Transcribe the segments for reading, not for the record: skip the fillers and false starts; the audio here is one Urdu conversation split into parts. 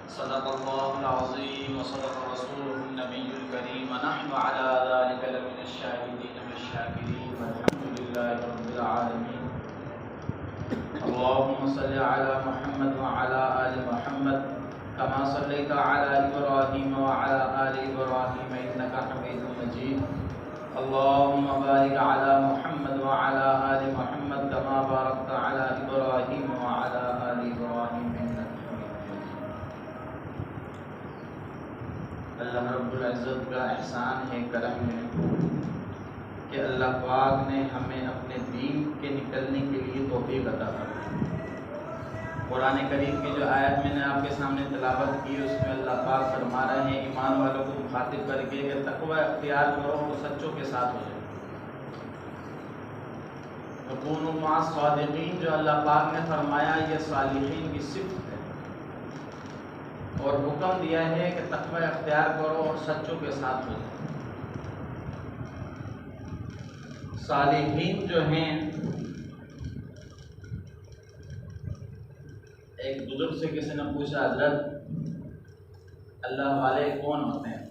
صدق الله العظيم وصدق رسوله النبي الكريم ونحن على ذلك لمن الشاهدين والشاكرين والحمد لله رب العالمين. اللهم صل على محمد وعلى آل محمد كما صليت على إبراهيم وعلى آل إبراهيم إنك حميد مجيد. اللهم بارك على محمد وعلى آل محمد كما باركت على إبراهيم وعلى آل إبراهيم إنك حميد مجيد. اللہ رب العزت کا احسان ہے، کرم ہے کہ اللہ پاک نے ہمیں اپنے دین کے نکلنے کے لیے توفیق عطا فرمائی. قرآن کریم کی جو آیت میں نے آپ کے سامنے تلاوت کی، اس میں اللہ پاک فرما رہے ہیں ایمان والوں کو مخاطب کر کے کہ تقوی اختیار کرو اور سچوں کے ساتھ ہو جائے. وَكُونُوا مَعَ الصَّادِقِينَ جو اللہ پاک نے فرمایا یہ صالحین کی صفت ہے، اور حکم دیا ہے کہ تقوی اختیار کرو اور سچوں کے ساتھ ہو جائے. صالحین جو ہیں، ایک بزرگ سے کسی نے پوچھا حضرت اللہ والے کون ہوتے ہیں؟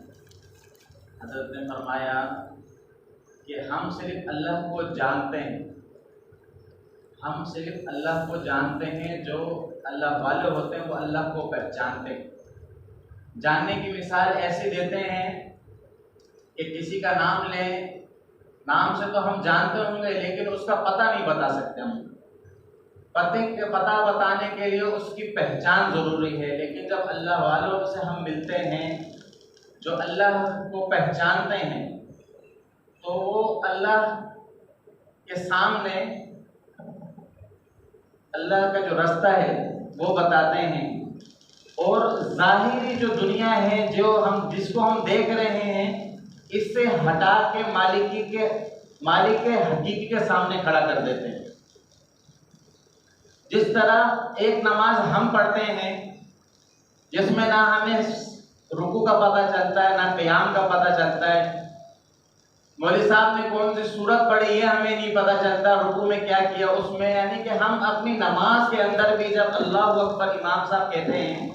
حضرت نے فرمایا کہ ہم صرف اللہ کو جانتے ہیں، ہم صرف اللہ کو جانتے ہیں. جو اللہ والے ہوتے ہیں وہ اللہ کو پہچانتے ہیں. جاننے کی مثال ایسی دیتے ہیں کہ کسی کا نام لیں، نام سے تو ہم جانتے ہوں گے لیکن اس کا پتہ نہیں بتا سکتے. ہم پتہ بتانے کے لیے اس کی پہچان ضروری ہے، لیکن جب اللہ والوں سے ہم ملتے ہیں جو اللہ کو پہچانتے ہیں تو وہ اللہ کے سامنے اللہ کا جو رستہ ہے وہ بتاتے ہیں، اور ظاہری جو دنیا ہے جس کو ہم دیکھ رہے ہیں اس سے ہٹا کے مالک حقیقی کے سامنے کھڑا کر دیتے ہیں. جس طرح ایک نماز ہم پڑھتے ہیں جس میں نہ ہمیں رکوع کا پتہ چلتا ہے نہ قیام کا پتہ چلتا ہے، مولوی صاحب نے کون سی سورت پڑھی یہ ہمیں نہیں پتہ چلتا، رکوع میں کیا کیا اس میں، یعنی کہ ہم اپنی نماز کے اندر بھی جب اللہ اکبر امام صاحب کہتے ہیں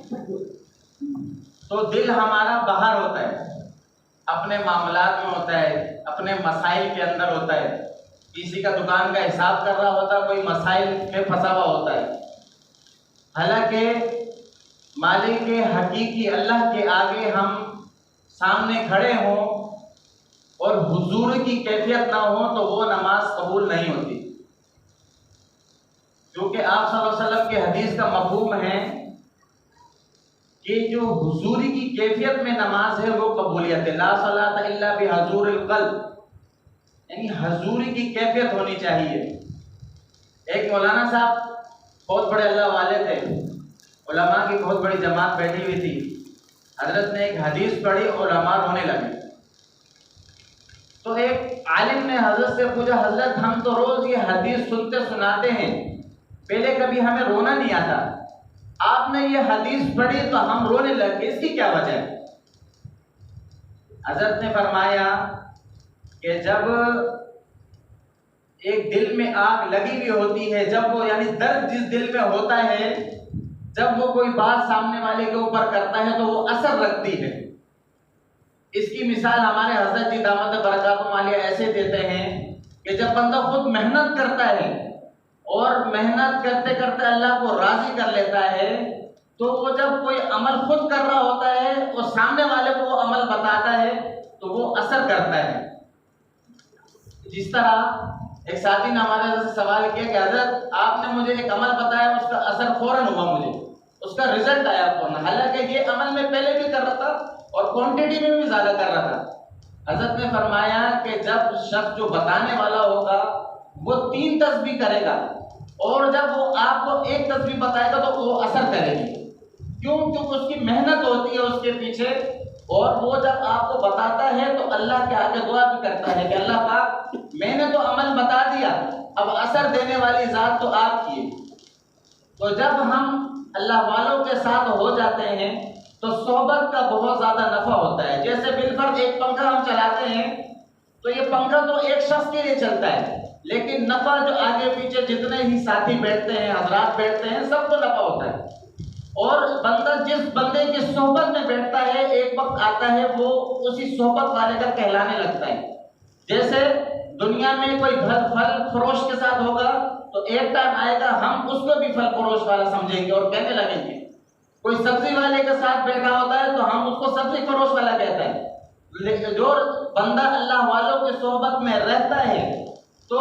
تو دل ہمارا باہر ہوتا ہے، اپنے معاملات میں ہوتا ہے، اپنے مسائل کے اندر ہوتا ہے. کسی کا دکان کا حساب کر رہا ہوتا ہے، کوئی مسائل میں پھنسا ہوا ہوتا ہے. حالانکہ مالک حقیقی اللہ کے آگے ہم سامنے کھڑے ہوں اور حضور کی کیفیت نہ ہو تو وہ نماز قبول نہیں ہوتی. کیونکہ آپ صلی اللہ علیہ وسلم کے حدیث کا مفہوم ہے کہ جو حضوری کی کیفیت میں نماز ہے وہ قبولیت ہے. لا صلاۃ الا بحضور القلب، یعنی حضوری کی کیفیت ہونی چاہیے. ایک مولانا صاحب بہت بڑے اللہ والے تھے، علماء کی بہت بڑی جماعت بیٹھی ہوئی تھی. حضرت نے ایک حدیث پڑھی، علماء رونے لگے. تو ایک عالم نے حضرت سے پوچھا حضرت ہم تو روز یہ حدیث سنتے سناتے ہیں، پہلے کبھی ہمیں رونا نہیں آتا، آپ نے یہ حدیث پڑھی تو ہم رونے لگے، اس کی کیا وجہ ہے؟ حضرت نے فرمایا کہ جب ایک دل میں آگ لگی ہوئی ہوتی ہے، جب وہ یعنی درد جس دل میں ہوتا ہے، جب وہ کوئی بات سامنے والے کے اوپر کرتا ہے تو وہ اثر رکھتی ہے. اس کی مثال ہمارے حضرت جی دامت برکاتہم عالیہ ایسے دیتے ہیں کہ جب بندہ خود محنت کرتا ہے اور محنت کرتے کرتے اللہ کو راضی کر لیتا ہے تو وہ جب کوئی عمل خود کر رہا ہوتا ہے اور سامنے والے کو وہ عمل بتاتا ہے تو وہ اثر کرتا ہے. جس طرح ایک ساتھی نے ہمارے حضرت سے سوال کیا کہ حضرت آپ نے مجھے ایک عمل بتایا، اس کا اثر فوراً ہوا، مجھے اس کا رزلٹ آیا فوراً، حالانکہ یہ عمل میں پہلے بھی کر رہا تھا اور کوانٹٹی میں بھی زیادہ کر رہا تھا. حضرت نے فرمایا کہ جب شخص جو بتانے والا ہوگا وہ 3 تسبیح کرے گا اور جب وہ آپ کو 1 تسبیح بتائے گا تو وہ اثر کرے گی. کیوں؟ کیونکہ اس کی محنت ہوتی ہے اس کے پیچھے، اور وہ جب آپ کو بتاتا ہے تو اللہ کے آگے دعا بھی کرتا ہے کہ اللہ پاک میں نے تو عمل بتا دیا، اب اثر دینے والی ذات تو آپ کی ہے. تو جب ہم اللہ والوں کے ساتھ ہو جاتے ہیں تو صحبت کا بہت زیادہ نفع ہوتا ہے. جیسے بالفرض ایک پنکھا ہم چلاتے ہیں تو یہ پنکھا تو ایک شخص کے لیے چلتا ہے، لیکن نفع جو آگے پیچھے جتنے ہی ساتھی بیٹھتے ہیں، حضرات بیٹھتے ہیں، سب کو نفع ہوتا ہے. اور بندہ جس بندے کے بیٹھتا ہے ایک وقت آتا ہے وہ اسی صحبت والے کا کہلانے لگتا ہے. جیسے دنیا میں کوئی پھل فروش کے ساتھ ہوگا تو ایک ٹائم آئے گا ہم اس کو بھی پھل فروش والا سمجھیں گے اور کہنے لگیں گے. کوئی سبزی والے کے ساتھ بیٹھا ہوتا ہے تو ہم اس کو سبزی فروش والا کہتے ہیں. جو بندہ اللہ والوں کے صحبت میں رہتا ہے تو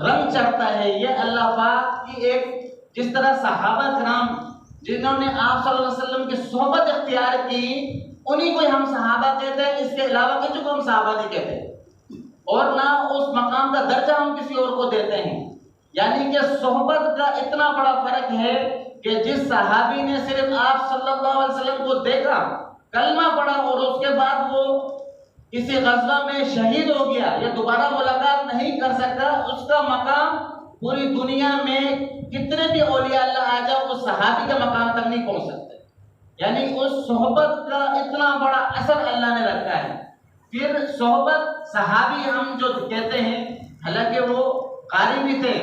رنگ چڑھتا ہے. یہ اللہ پاک کی ایک، جس طرح صحابہ کرام جنہوں نے آپ صلی اللہ علیہ وسلم کی صحبت اختیار کی انہیں کو ہم صحابہ کہتے ہیں. اس کے علاوہ کسی کو ہم صحابہ نہیں کہتے اور نہ اس مقام کا درجہ ہم کسی اور کو دیتے ہیں. یعنی کہ صحبت کا اتنا بڑا فرق ہے کہ جس صحابی نے صرف آپ صلی اللہ علیہ وسلم کو دیکھا، کلمہ پڑھا اور اس کے بعد وہ کسی غزوہ میں شہید ہو گیا یا دوبارہ ملاقات نہیں کر سکتا، اس کا مقام پوری دنیا میں کتنے بھی اولیاء اللہ آ جاؤ اس صحابی کے مقام تک نہیں پہنچ سکتے. یعنی اس صحبت کا اتنا بڑا اثر اللہ نے رکھا ہے. پھر صحبت صحابی ہم جو کہتے ہیں، حالانکہ وہ قاری بھی تھے،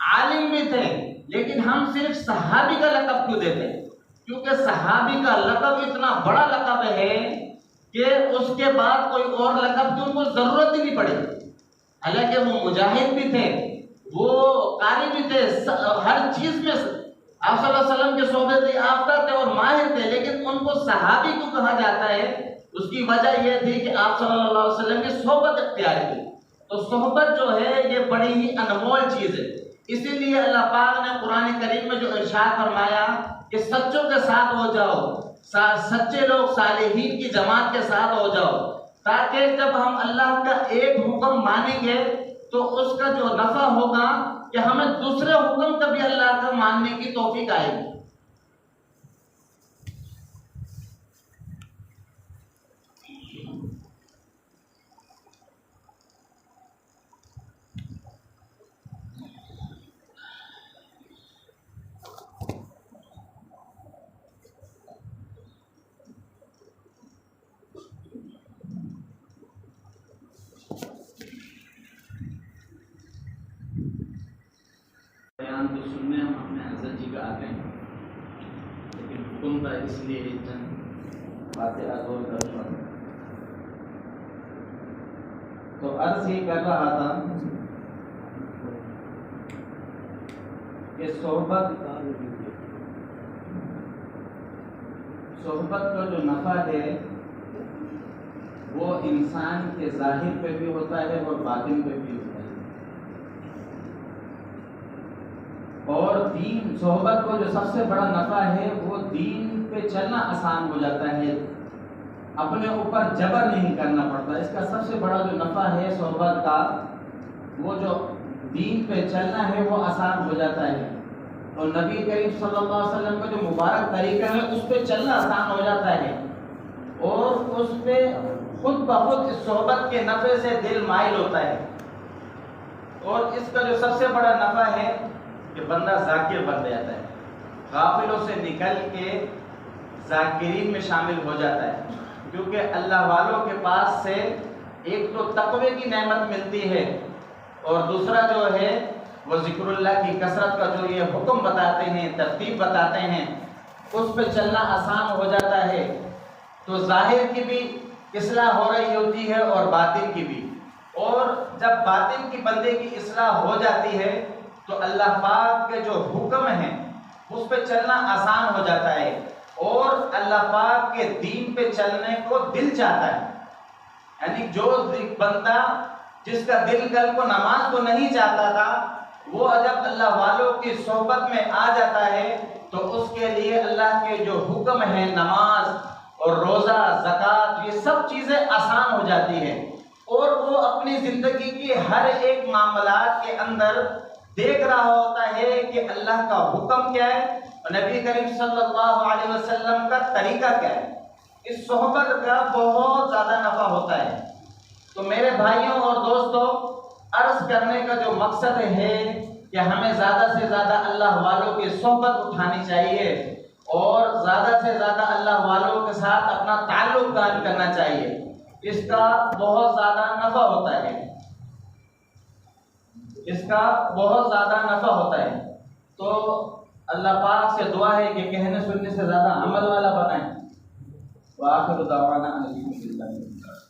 عالم بھی تھے، لیکن ہم صرف صحابی کا لقب کیوں دیتے ہیں؟ کیونکہ صحابی کا لقب اتنا بڑا لقب ہے کہ اس کے بعد کوئی اور لقب کی ان کو ضرورت ہی نہیں پڑی. حالانکہ وہ مجاہد بھی تھے، وہ قاری بھی تھے، ہر چیز میں آپ صلی اللہ علیہ وسلم کے صحبت یافتہ تھے اور ماہر تھے، لیکن ان کو صحابی کیوں کہا جاتا ہے؟ اس کی وجہ یہ تھی کہ آپ صلی اللہ علیہ وسلم کی صحبت اختیار کی. تو صحبت جو ہے یہ بڑی ہی انمول چیز ہے. اسی لیے اللہ پاک نے قرآن کریم میں جو ارشاد فرمایا کہ سچوں کے ساتھ ہو جاؤ، سچے لوگ صالحین کی جماعت کے ساتھ ہو جاؤ، تاکہ جب ہم اللہ کا ایک حکم مانیں گے تو اس کا جو نفع ہوگا کہ ہمیں دوسرے حکم کا بھی اللہ کا ماننے کی توفیق آئے گی. تو سننے ہم اپنے حضرت جی کا آتے ہیں، لیکن حکم کا اس لیے چند باتیں ادور کر رہا ہوں. تو عرض یہ کر رہا تھا کہ صحبت کا جو نفع ہے وہ انسان کے ظاہر پہ بھی ہوتا ہے اور باطن پہ بھی ہوتا ہے. اور دین صحبت کو جو سب سے بڑا نفع ہے وہ دین پہ چلنا آسان ہو جاتا ہے، اپنے اوپر جبر نہیں کرنا پڑتا. اس کا سب سے بڑا جو نفع ہے صحبت کا، وہ جو دین پہ چلنا ہے وہ آسان ہو جاتا ہے. اور نبی کریم صلی اللہ علیہ وسلم کا جو مبارک طریقہ ہے اس پہ چلنا آسان ہو جاتا ہے اور اس پہ خود بخود اس صحبت کے نفع سے دل مائل ہوتا ہے. اور اس کا جو سب سے بڑا نفع ہے کہ بندہ ذاکر بن جاتا ہے، غافلوں سے نکل کے ذاکرین میں شامل ہو جاتا ہے. کیونکہ اللہ والوں کے پاس سے ایک تو تقوی کی نعمت ملتی ہے اور دوسرا جو ہے وہ ذکر اللہ کی کثرت کا جو یہ حکم بتاتے ہیں، ترتیب بتاتے ہیں، اس پہ چلنا آسان ہو جاتا ہے. تو ظاہر کی بھی اصلاح ہو رہی ہوتی ہے اور باطن کی بھی. اور جب باطن کی بندے کی اصلاح ہو جاتی ہے تو اللہ پاک کے جو حکم ہیں اس پہ چلنا آسان ہو جاتا ہے اور اللہ پاک کے دین پہ چلنے کو دل چاہتا ہے. یعنی جو بندہ جس کا دل کل کو نماز کو نہیں چاہتا تھا، وہ جب اللہ والوں کی صحبت میں آ جاتا ہے تو اس کے لیے اللہ کے جو حکم ہیں، نماز اور روزہ، زکوٰۃ، یہ سب چیزیں آسان ہو جاتی ہیں اور وہ اپنی زندگی کی ہر ایک معاملات کے اندر دیکھ رہا ہوتا ہے کہ اللہ کا حکم کیا ہے اور نبی کریم صلی اللہ علیہ وسلم کا طریقہ کیا ہے. اس صحبت کا بہت زیادہ نفع ہوتا ہے. تو میرے بھائیوں اور دوستوں، عرض کرنے کا جو مقصد ہے کہ ہمیں زیادہ سے زیادہ اللہ والوں کی صحبت اٹھانی چاہیے اور زیادہ سے زیادہ اللہ والوں کے ساتھ اپنا تعلق قائم کرنا چاہیے. اس کا بہت زیادہ نفع ہوتا ہے، اس کا بہت زیادہ نفع ہوتا ہے. تو اللہ پاک سے دعا ہے کہ کہنے سننے سے زیادہ عمل والا بنائیں. وآخر دعوانا ان الحمد للہ۔